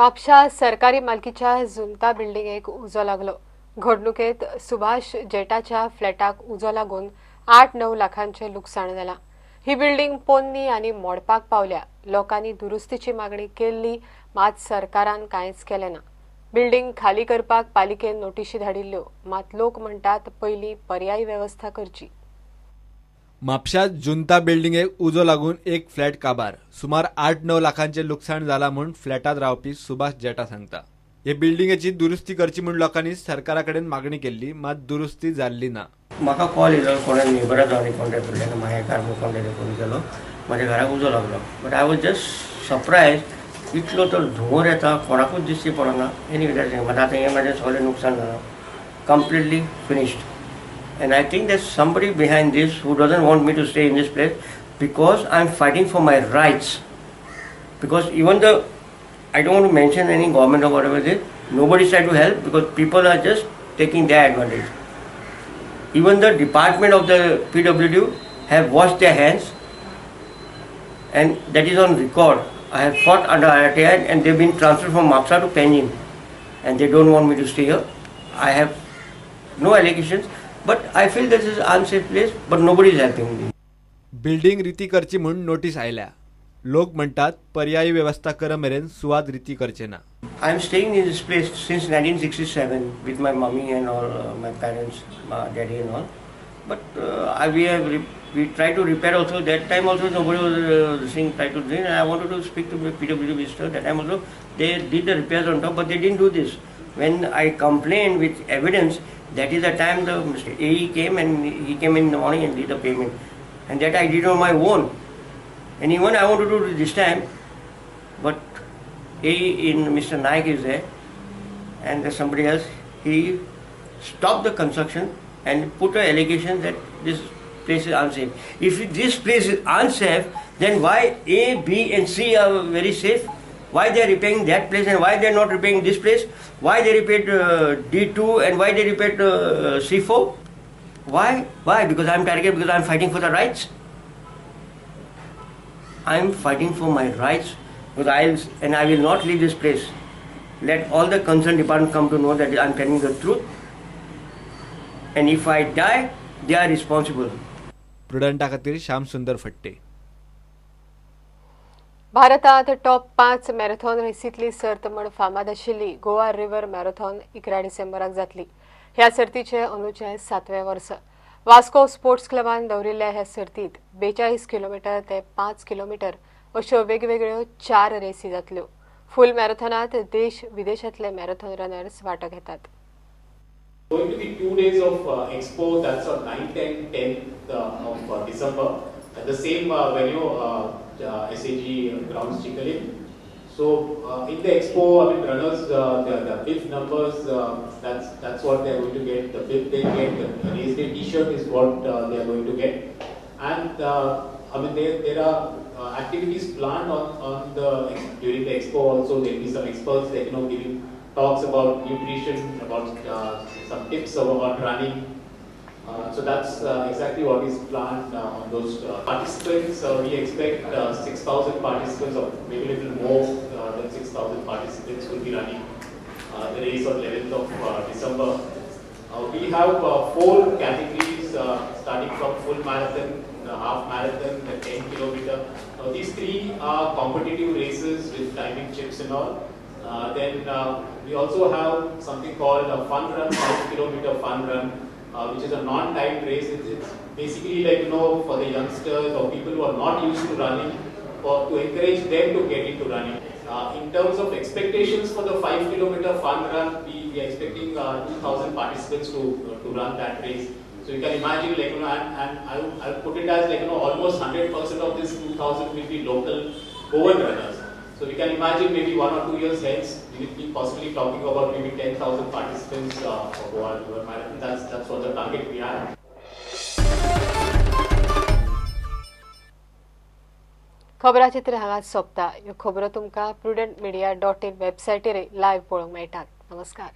म्हापशा सरकारी मालकीच्या जुंता बिल्डिंगेक उजो लागलो। घडणुकेत सुभाष जेटाच्या फ्लॅटाक उजो लागून 8-9 लाखांचे लुकसाण जाला। ही बिल्डिंग पोन्नी आनी मोडपाक पावल्या। लोकांनी दुरुस्तीची मागणी केल्ली, मात सरकारान कांयच केलें ना। बिल्डिंग खाली करपाक पालिकेन नोटीशी धाडिल्ल्यो, मात लोक म्हणटात पयलीं पर्यायी व्यवस्था करची। म्हापशात जुंता बिल्डिंगेक उजो लागून एक फ्लॅट काबार। सुमार 8-9 लाखांचे लुकसाण जाला म्हूण फ्लॅटात रावपी सुभाष जेटा सांगता। हे बिल्डिंगेची दुरुस्ती करची म्हूण लोकांनी सरकाराकडेन मागणी केल्ली, मात दुरुस्ती जाल्ली ना। म्हाका कॉल येयलो कोणा नेबराचो आनी कॉन्टॅक्ट केल्लो, म्हाज्या कार कॉन्टॅक्ट फोन केलो, म्हाज्या घराक उजो लागलो। But I was just surprise, इतलो तर धुंवर येता, कोणाकूच दिश्टी पडना। एनी विचार मात आतां हें म्हाजें सगळें नुकसान जालां, completely finished. And I think there's somebody behind this who doesn't want me to stay in this place because I'm fighting for my rights. Because even the, I don't want to mention any government or whatever it is, nobody's trying to help because people are just taking their advantage. Even the department of the PWD have washed their hands, and that is on record. I have fought under IRTI and they've been transferred from Mapsa to Penjim, and they don't want me to stay here. I have no allegations. But I feel this is an unsafe place, but nobody is helping me. Building रिती करची म्हूण notice आयल्या। लोक म्हणटात पर्यायी व्यवस्था करमेरेन सुवात रिती करचे ना। I am staying in this place since 1967 with my mummy and all, my parents, my daddy and all. But we tried to repair also. That time also nobody was tried to do it. And I wanted to speak to the PWD minister. That time also they did the repairs on top, but they didn't do this. When I complained with evidence, that is the time the Mr. AE came, and he came in the morning and did the payment. And that I did on my own. And even I wanted to do this time, but AE in Mr. Naik is there, and there's somebody else. He stopped the construction and put an allegation that this place is unsafe. If this place is unsafe, then why A, B and C are very safe? Why they are repairing that place and why they are not repairing this place? Why they repaired D2 and why they repaired C4? Why? Why? Because I am targeted, because I am fighting for the rights. I am fighting for my rights because I will not leave this place. Let all the concerned departments come to know that I am telling the truth. And if I die, they are responsible. प्रुडंटा खातीर श्याम सुंदर फट्टे। भारतात top 5 marathon रेसींतली सर्त म्हूण फामाद आशिल्ली Goa river marathon 11 डिसेंबराक जातली। ह्या सर्तीचे अंदूचे 7वें वर्स। वास्को स्पोर्ट्स क्लबान दवरिल्ल्या ह्या सर्तीत 42 किलोमीटर ते 5 किलोमीटर अश्यो वेगवेगळ्यो 4 रेसी जातल्यो। फूल मॅरेथॉनात देश विदेशांतले मॅरेथॉन रनर्स वांटो घेतात। Going to be 2 days of expo. That's on 9th and 10th of December at the same venue, SAG grounds Chickalin. So in the expo, I mean runners, the fifth numbers, that's what they are going to get. The fifth they get, the race day T-shirt is what they are going to get. And I mean there are activities planned on during the expo also. There will be some experts that giving talks about nutrition, about some tips about running. So that's exactly what is planned on those participants. We expect 6,000 participants, or maybe a little more than 6,000 participants will be running the race on 11th of December. We have 4 categories starting from full marathon, half marathon, the 10 kilometer. These 3 are competitive races with timing chips and all. Then we also have something called a fun run, 5 kilometer fun run. Which is a non-timed race. It's basically like for the youngsters or people who are not used to running, or to encourage them to get into running. In terms of expectations for the 5 kilometer fun run, we are expecting 2,000 participants to run that race. So you can imagine and I'll put it as almost 100% of this 2,000 will be local Goan runners. So we can imagine maybe 1 or 2 years hence, we will be possibly talking about maybe 10,000 participants for Goa River Marathon. That's what the target we have. खबराचित्र हांगा सोंपता। ह्यो खबरो तुमकां prudentmedia.in वेबसायटीर live पळोवंक मेळटात। नमस्कार।